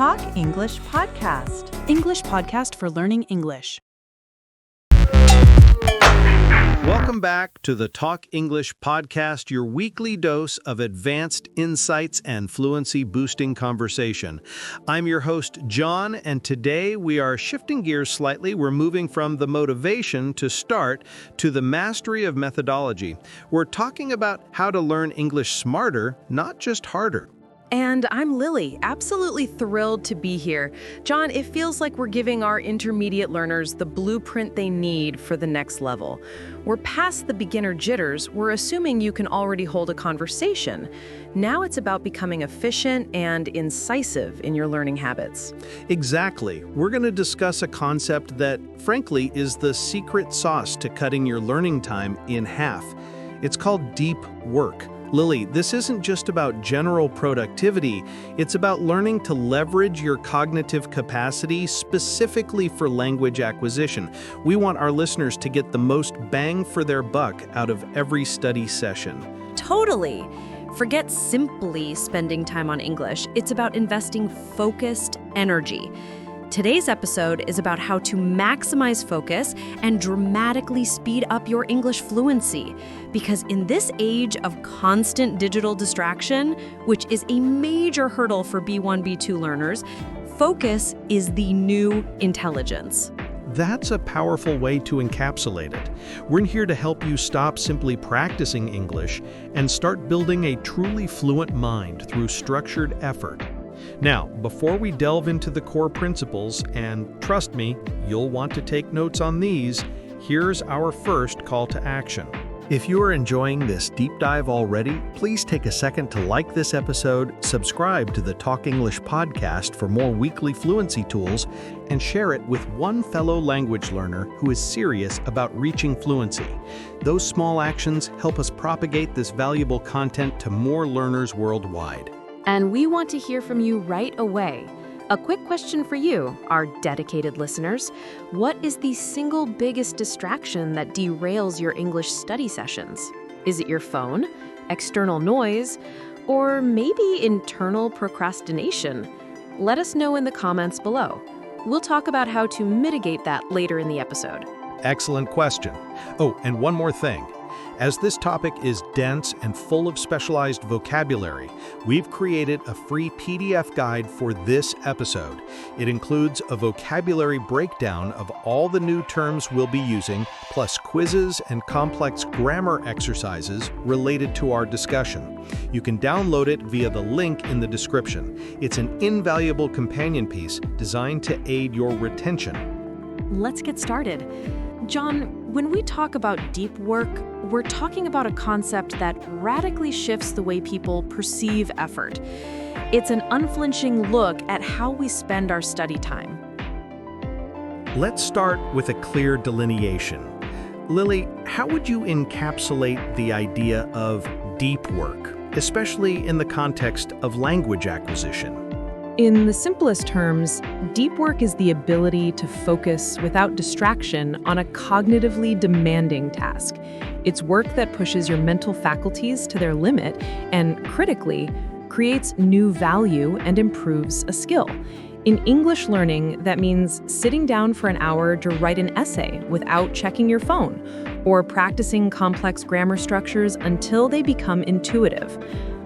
Talk English Podcast. English podcast for learning English. Welcome back to the Talk English Podcast, your weekly dose of advanced insights and fluency-boosting conversation. I'm your host, John, and today we are shifting gears slightly. We're moving from the motivation to start to the mastery of methodology. We're talking about how to learn English smarter, not just harder. And I'm Lily, absolutely thrilled to be here. John, it feels like we're giving our intermediate learners the blueprint they need for the next level. We're past the beginner jitters. We're assuming you can already hold a conversation. Now it's about becoming efficient and incisive in your learning habits. Exactly. We're going to discuss a concept that, frankly, is the secret sauce to cutting your learning time in half. It's called deep work. Lily, this isn't just about general productivity, it's about learning to leverage your cognitive capacity specifically for language acquisition. We want our listeners to get the most bang for their buck out of every study session. Totally. Forget simply spending time on English. It's about investing focused energy. Today's episode is about how to maximize focus and dramatically speed up your English fluency. Because in this age of constant digital distraction, which is a major hurdle for B1, B2 learners, focus is the new intelligence. That's a powerful way to encapsulate it. We're here to help you stop simply practicing English and start building a truly fluent mind through structured effort. Now, before we delve into the core principles, and trust me, you'll want to take notes on these, here's our first call to action. If you are enjoying this deep dive already, please take a second to like this episode, subscribe to the Talk English Podcast for more weekly fluency tools, and share it with one fellow language learner who is serious about reaching fluency. Those small actions help us propagate this valuable content to more learners worldwide. And we want to hear from you right away. A quick question for you, our dedicated listeners. What is the single biggest distraction that derails your English study sessions? Is it your phone, external noise, or maybe internal procrastination? Let us know in the comments below. We'll talk about how to mitigate that later in the episode. Excellent question. Oh, and one more thing. As this topic is dense and full of specialized vocabulary, we've created a free PDF guide for this episode. It includes a vocabulary breakdown of all the new terms we'll be using, plus quizzes and complex grammar exercises related to our discussion. You can download it via the link in the description. It's an invaluable companion piece designed to aid your retention. Let's get started. John, when we talk about deep work, we're talking about a concept that radically shifts the way people perceive effort. It's an unflinching look at how we spend our study time. Let's start with a clear delineation. Lily, how would you encapsulate the idea of deep work, especially in the context of language acquisition? In the simplest terms, deep work is the ability to focus without distraction on a cognitively demanding task. It's work that pushes your mental faculties to their limit and, critically, creates new value and improves a skill. In English learning, that means sitting down for an hour to write an essay without checking your phone, or practicing complex grammar structures until they become intuitive.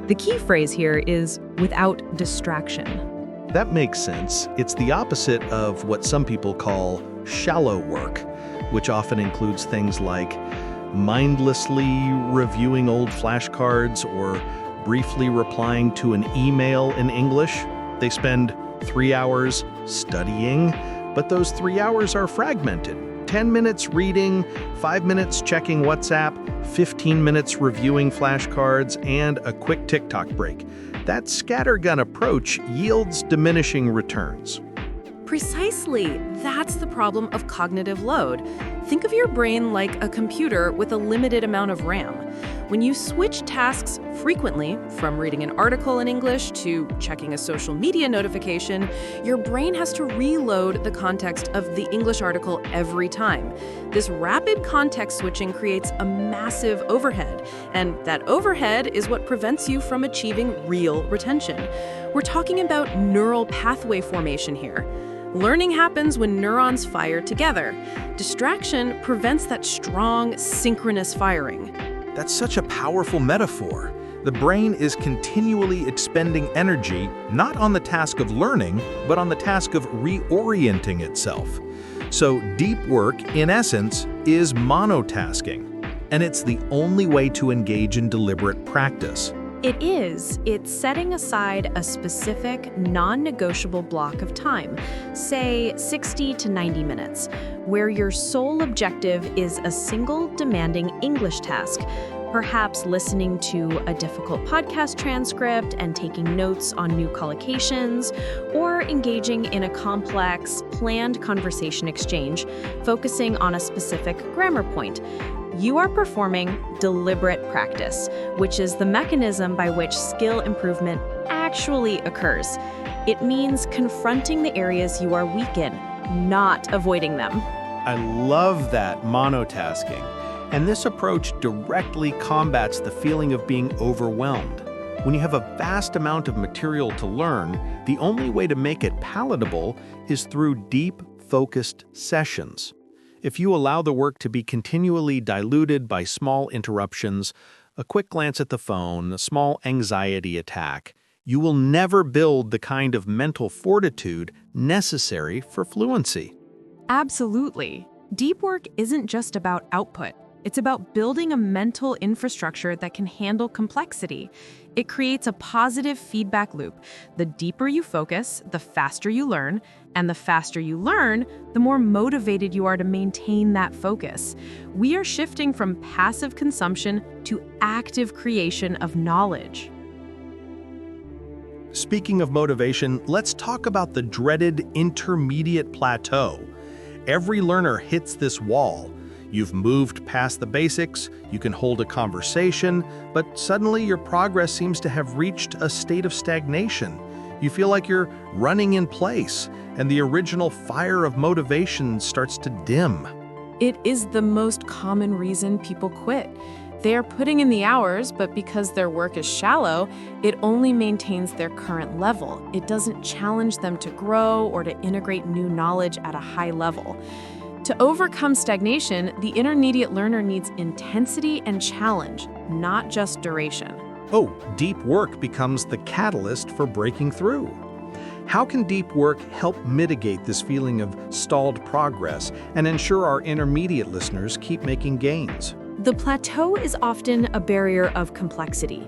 The key phrase here is without distraction. That makes sense. It's the opposite of what some people call shallow work, which often includes things like mindlessly reviewing old flashcards or briefly replying to an email in English. They spend 3 hours studying, but those 3 hours are fragmented. 10 minutes reading, 5 minutes checking WhatsApp, 15 minutes reviewing flashcards, and a quick TikTok break. That scattergun approach yields diminishing returns. Precisely. That's the problem of cognitive load. Think of your brain like a computer with a limited amount of RAM. When you switch tasks frequently, from reading an article in English to checking a social media notification, your brain has to reload the context of the English article every time. This rapid context switching creates a massive overhead, and that overhead is what prevents you from achieving real retention. We're talking about neural pathway formation here. Learning happens when neurons fire together. Distraction prevents that strong, synchronous firing. That's such a powerful metaphor. The brain is continually expending energy, not on the task of learning, but on the task of reorienting itself. So deep work, in essence, is monotasking. And it's the only way to engage in deliberate practice. It is. It's setting aside a specific, non-negotiable block of time, say 60 to 90 minutes, where your sole objective is a single demanding English task, perhaps listening to a difficult podcast transcript and taking notes on new collocations, or engaging in a complex, planned conversation exchange, focusing on a specific grammar point. You are performing deliberate practice, which is the mechanism by which skill improvement actually occurs. It means confronting the areas you are weak in, not avoiding them. I love that monotasking. And this approach directly combats the feeling of being overwhelmed. When you have a vast amount of material to learn, the only way to make it palatable is through deep, focused sessions. If you allow the work to be continually diluted by small interruptions, a quick glance at the phone, a small anxiety attack, you will never build the kind of mental fortitude necessary for fluency. Absolutely. Deep work isn't just about output. It's about building a mental infrastructure that can handle complexity. It creates a positive feedback loop. The deeper you focus, the faster you learn, and the faster you learn, the more motivated you are to maintain that focus. We are shifting from passive consumption to active creation of knowledge. Speaking of motivation, let's talk about the dreaded intermediate plateau. Every learner hits this wall. You've moved past the basics, you can hold a conversation, but suddenly your progress seems to have reached a state of stagnation. You feel like you're running in place, and the original fire of motivation starts to dim. It is the most common reason people quit. They are putting in the hours, but because their work is shallow, it only maintains their current level. It doesn't challenge them to grow or to integrate new knowledge at a high level. To overcome stagnation, the intermediate learner needs intensity and challenge, not just duration. Oh, deep work becomes the catalyst for breaking through. How can deep work help mitigate this feeling of stalled progress and ensure our intermediate listeners keep making gains? The plateau is often a barrier of complexity.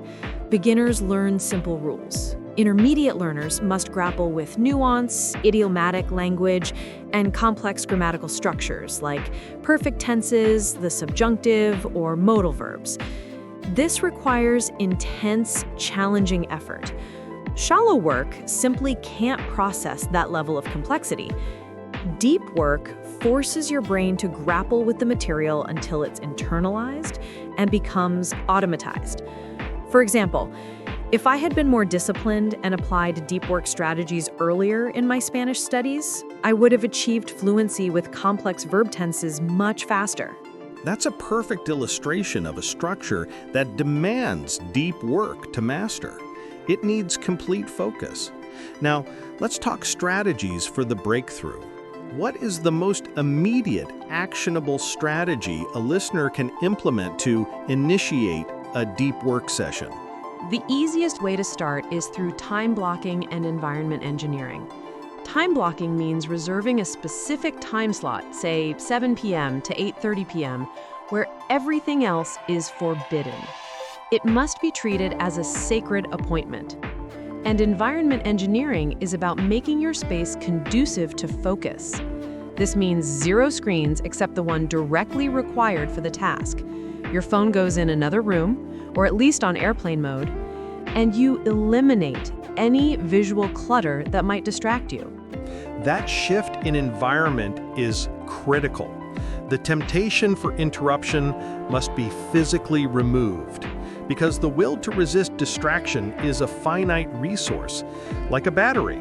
Beginners learn simple rules. Intermediate learners must grapple with nuance, idiomatic language, and complex grammatical structures like perfect tenses, the subjunctive, or modal verbs. This requires intense, challenging effort. Shallow work simply can't process that level of complexity. Deep work forces your brain to grapple with the material until it's internalized and becomes automatized. For example, if I had been more disciplined and applied deep work strategies earlier in my Spanish studies, I would have achieved fluency with complex verb tenses much faster. That's a perfect illustration of a structure that demands deep work to master. It needs complete focus. Now, let's talk strategies for the breakthrough. What is the most immediate, actionable strategy a listener can implement to initiate a deep work session? The easiest way to start is through time blocking and environment engineering. Time blocking means reserving a specific time slot, say 7 p.m. to 8:30 p.m., where everything else is forbidden. It must be treated as a sacred appointment. And environment engineering is about making your space conducive to focus. This means 0 screens except the one directly required for the task. Your phone goes in another room, or at least on airplane mode, and you eliminate any visual clutter that might distract you. That shift in environment is critical. The temptation for interruption must be physically removed. because the will to resist distraction is a finite resource, like a battery.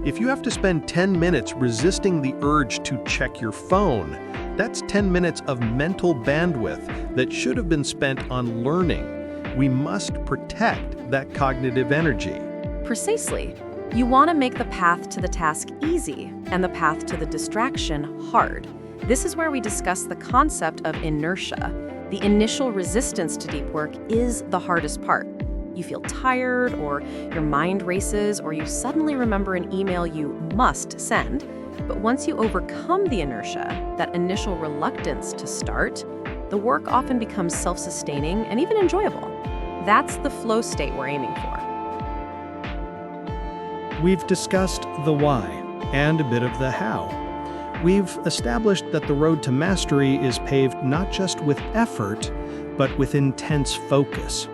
If you have to spend 10 minutes resisting the urge to check your phone, that's 10 minutes of mental bandwidth that should have been spent on learning. We must protect that cognitive energy. Precisely. You want to make the path to the task easy and the path to the distraction hard. This is where we discuss the concept of inertia. The initial resistance to deep work is the hardest part. You feel tired, or your mind races, or you suddenly remember an email you must send. But once you overcome the inertia, that initial reluctance to start, the work often becomes self-sustaining and even enjoyable. That's the flow state we're aiming for. We've discussed the why and a bit of the how. We've established that the road to mastery is paved not just with effort, but with intense focus.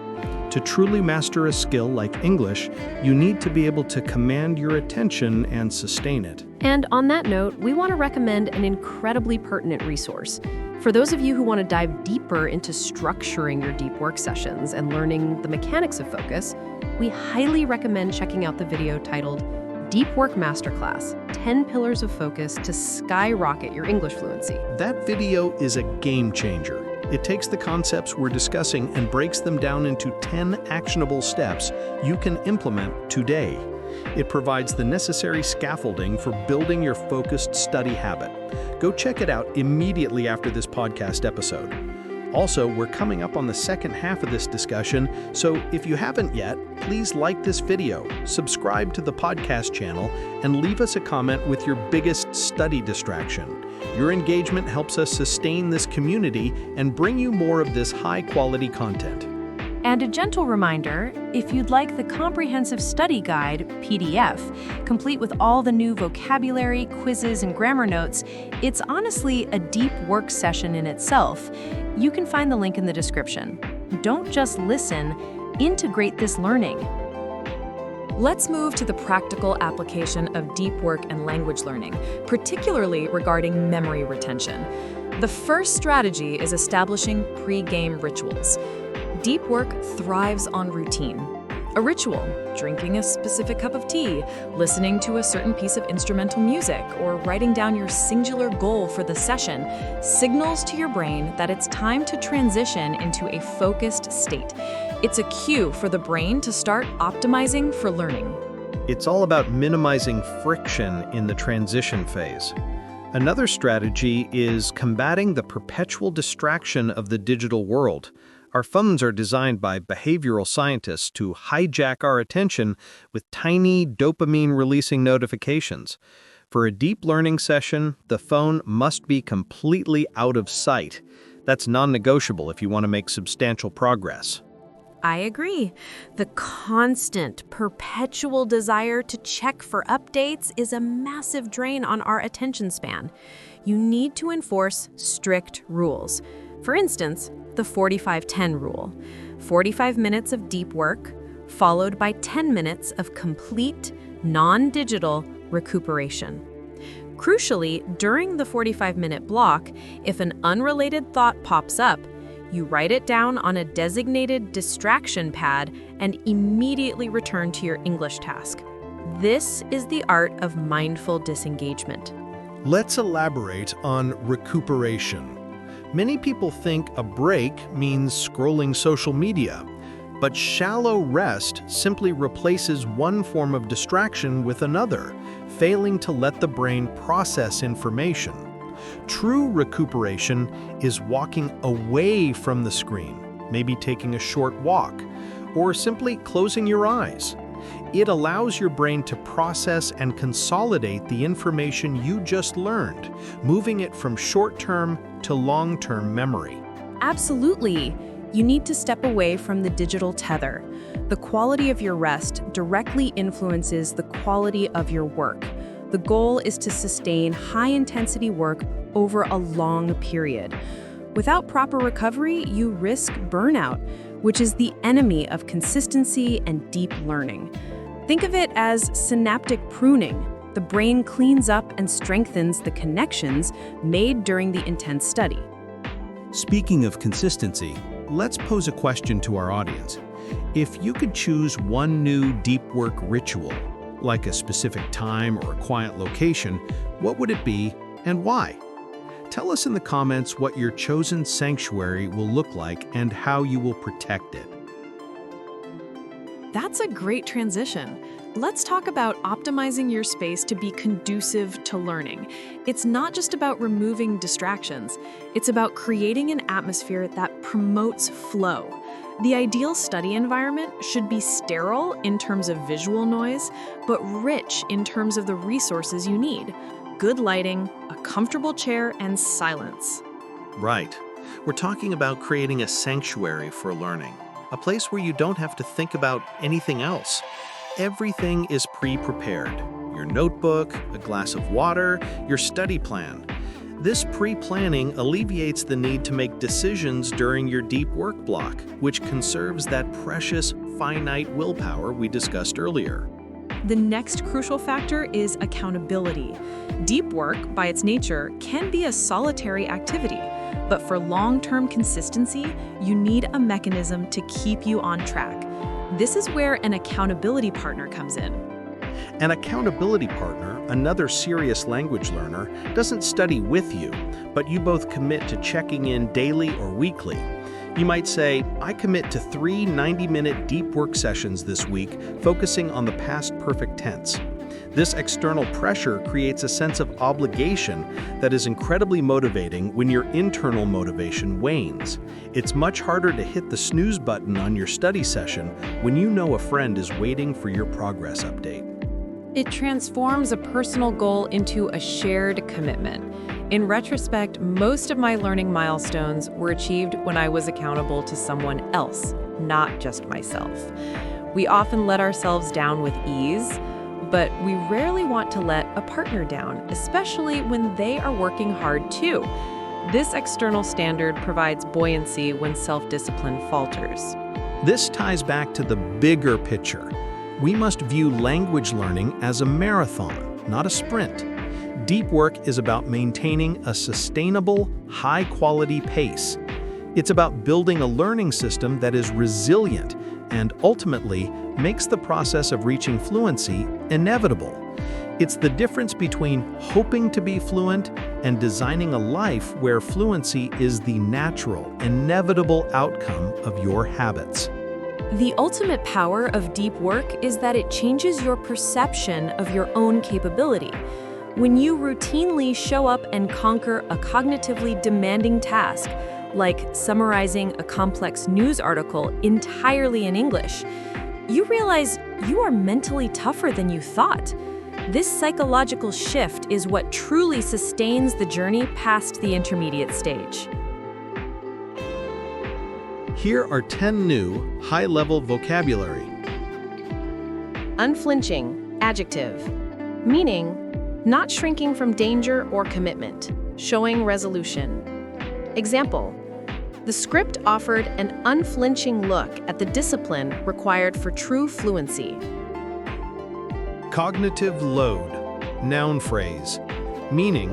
To truly master a skill like English, you need to be able to command your attention and sustain it. And on that note, we want to recommend an incredibly pertinent resource. For those of you who want to dive deeper into structuring your deep work sessions and learning the mechanics of focus, we highly recommend checking out the video titled Deep Work Masterclass, 10 Pillars of Focus to Skyrocket Your English Fluency. That video is a game changer. It takes the concepts we're discussing and breaks them down into 10 actionable steps you can implement today. It provides the necessary scaffolding for building your focused study habit. Go check it out immediately after this podcast episode. Also, we're coming up on the second half of this discussion, so if you haven't yet, please like this video, subscribe to the podcast channel, and leave us a comment with your biggest study distraction. Your engagement helps us sustain this community and bring you more of this high-quality content. And a gentle reminder, if you'd like the Comprehensive Study Guide, PDF, complete with all the new vocabulary, quizzes, and grammar notes, it's honestly a deep work session in itself. You can find the link in the description. Don't just listen, integrate this learning. Let's move to the practical application of deep work and language learning, particularly regarding memory retention. The first strategy is establishing pre-game rituals. Deep work thrives on routine. A ritual, drinking a specific cup of tea, listening to a certain piece of instrumental music, or writing down your singular goal for the session, signals to your brain that it's time to transition into a focused state. It's a cue for the brain to start optimizing for learning. It's all about minimizing friction in the transition phase. Another strategy is combating the perpetual distraction of the digital world. Our phones are designed by behavioral scientists to hijack our attention with tiny dopamine-releasing notifications. For a deep learning session, the phone must be completely out of sight. That's non-negotiable if you want to make substantial progress. I agree. The constant, perpetual desire to check for updates is a massive drain on our attention span. You need to enforce strict rules. For instance, the 45-10 rule. 45 minutes of deep work, followed by 10 minutes of complete, non-digital recuperation. Crucially, during the 45-minute block, if an unrelated thought pops up, you write it down on a designated distraction pad and immediately return to your English task. This is the art of mindful disengagement. Let's elaborate on recuperation. Many people think a break means scrolling social media, but shallow rest simply replaces one form of distraction with another, failing to let the brain process information. True recuperation is walking away from the screen, maybe taking a short walk, or simply closing your eyes. It allows your brain to process and consolidate the information you just learned, moving it from short-term to long-term memory. Absolutely. You need to step away from the digital tether. The quality of your rest directly influences the quality of your work. The goal is to sustain high-intensity work over a long period. Without proper recovery, you risk burnout, which is the enemy of consistency and deep learning. Think of it as synaptic pruning. The brain cleans up and strengthens the connections made during the intense study. Speaking of consistency, let's pose a question to our audience. If you could choose one new deep work ritual, like a specific time or a quiet location, what would it be and why? Tell us in the comments what your chosen sanctuary will look like and how you will protect it. That's a great transition. Let's talk about optimizing your space to be conducive to learning. It's not just about removing distractions. It's about creating an atmosphere that promotes flow. The ideal study environment should be sterile in terms of visual noise, but rich in terms of the resources you need. Good lighting, a comfortable chair, and silence. Right. We're talking about creating a sanctuary for learning, a place where you don't have to think about anything else. Everything is pre-prepared. Your notebook, a glass of water, your study plan. This pre-planning alleviates the need to make decisions during your deep work block, which conserves that precious, finite willpower we discussed earlier. The next crucial factor is accountability. Deep work, by its nature, can be a solitary activity, but for long-term consistency, you need a mechanism to keep you on track. This is where an accountability partner comes in. An accountability partner, another serious language learner, doesn't study with you, but you both commit to checking in daily or weekly. You might say, I commit to 3 90-minute deep work sessions this week, focusing on the past perfect tense. This external pressure creates a sense of obligation that is incredibly motivating when your internal motivation wanes. It's much harder to hit the snooze button on your study session when you know a friend is waiting for your progress update. It transforms a personal goal into a shared commitment. In retrospect, most of my learning milestones were achieved when I was accountable to someone else, not just myself. We often let ourselves down with ease, but we rarely want to let a partner down, especially when they are working hard too. This external standard provides buoyancy when self-discipline falters. This ties back to the bigger picture. We must view language learning as a marathon, not a sprint. Deep work is about maintaining a sustainable, high-quality pace. It's about building a learning system that is resilient and ultimately makes the process of reaching fluency inevitable. It's the difference between hoping to be fluent and designing a life where fluency is the natural, inevitable outcome of your habits. The ultimate power of deep work is that it changes your perception of your own capability. When you routinely show up and conquer a cognitively demanding task, like summarizing a complex news article entirely in English, you realize you are mentally tougher than you thought. This psychological shift is what truly sustains the journey past the intermediate stage. Here are 10 new, high-level vocabulary. Unflinching, adjective, meaning not shrinking from danger or commitment, showing resolution. Example, the script offered an unflinching look at the discipline required for true fluency. Cognitive load, noun phrase, meaning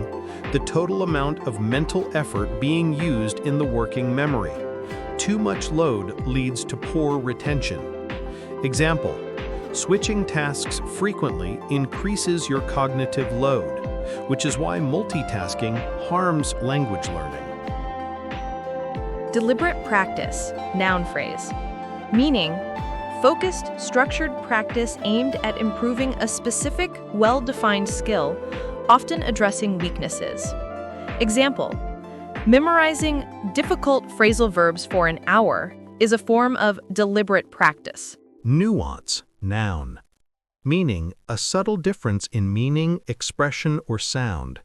the total amount of mental effort being used in the working memory. Too much load leads to poor retention. Example, switching tasks frequently increases your cognitive load, which is why multitasking harms language learning. Deliberate practice, noun phrase, meaning focused, structured practice aimed at improving a specific, well-defined skill, often addressing weaknesses. Example, memorizing difficult phrasal verbs for an hour is a form of deliberate practice. Nuance, noun, meaning a subtle difference in meaning, expression, or sound.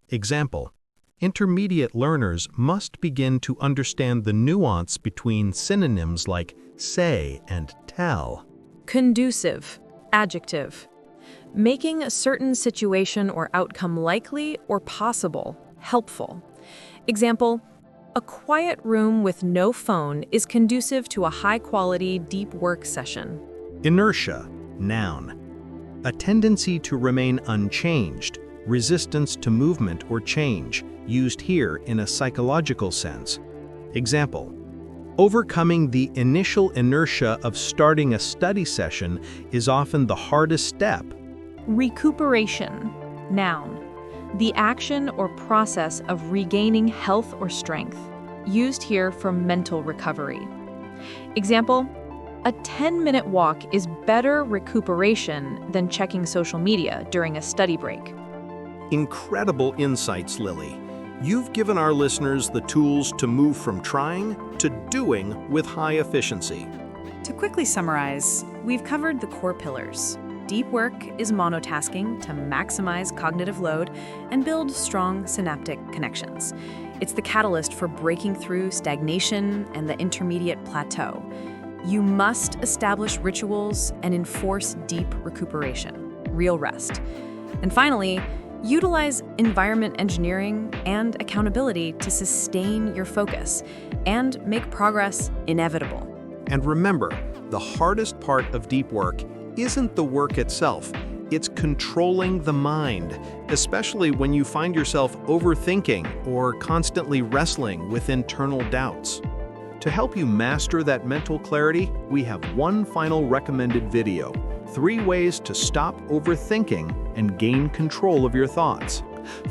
Example, intermediate learners must begin to understand the nuance between synonyms like say and tell. Conducive, adjective, making a certain situation or outcome likely or possible, helpful. Example, a quiet room with no phone is conducive to a high-quality deep work session. Inertia, noun, a tendency to remain unchanged, resistance to movement or change, used here in a psychological sense. Example, Overcoming the initial inertia of starting a study session is often the hardest step. Recuperation. Noun. The action or process of regaining health or strength, used here for mental recovery. Example, a 10-minute walk is better recuperation than checking social media during a study break. Incredible insights, Lily. You've given our listeners the tools to move from trying to doing with high efficiency. To quickly summarize, we've covered the core pillars. Deep work is monotasking to maximize cognitive load and build strong synaptic connections. It's the catalyst for breaking through stagnation and the intermediate plateau. You must establish rituals and enforce deep recuperation, real rest. And finally, utilize environment engineering and accountability to sustain your focus and make progress inevitable. And remember, the hardest part of deep work isn't the work itself. It's controlling the mind, especially when you find yourself overthinking or constantly wrestling with internal doubts. To help you master that mental clarity, we have one final recommended video: 3 ways to stop overthinking and gain control of your thoughts.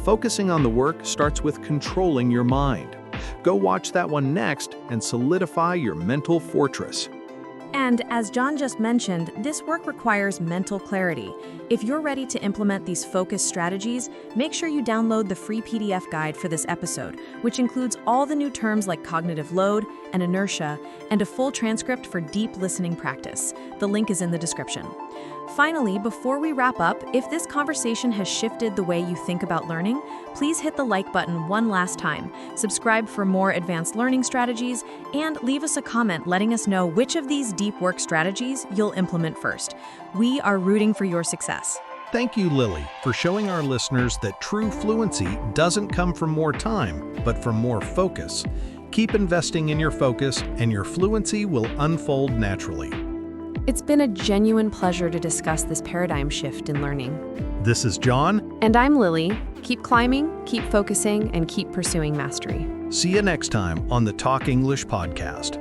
Focusing on the work starts with controlling your mind. Go watch that one next and solidify your mental fortress. And as John just mentioned, this work requires mental clarity. If you're ready to implement these focus strategies, make sure you download the free PDF guide for this episode, which includes all the new terms like cognitive load and inertia, and a full transcript for deep listening practice. The link is in the description. Finally, before we wrap up, if this conversation has shifted the way you think about learning, please hit the like button one last time, subscribe for more advanced learning strategies, and leave us a comment letting us know which of these deep work strategies you'll implement first. We are rooting for your success. Thank you, Lily, for showing our listeners that true fluency doesn't come from more time, but from more focus. Keep investing in your focus, and your fluency will unfold naturally. It's been a genuine pleasure to discuss this paradigm shift in learning. This is John. And I'm Lily. Keep climbing, keep focusing, and keep pursuing mastery. See you next time on the Talk English podcast.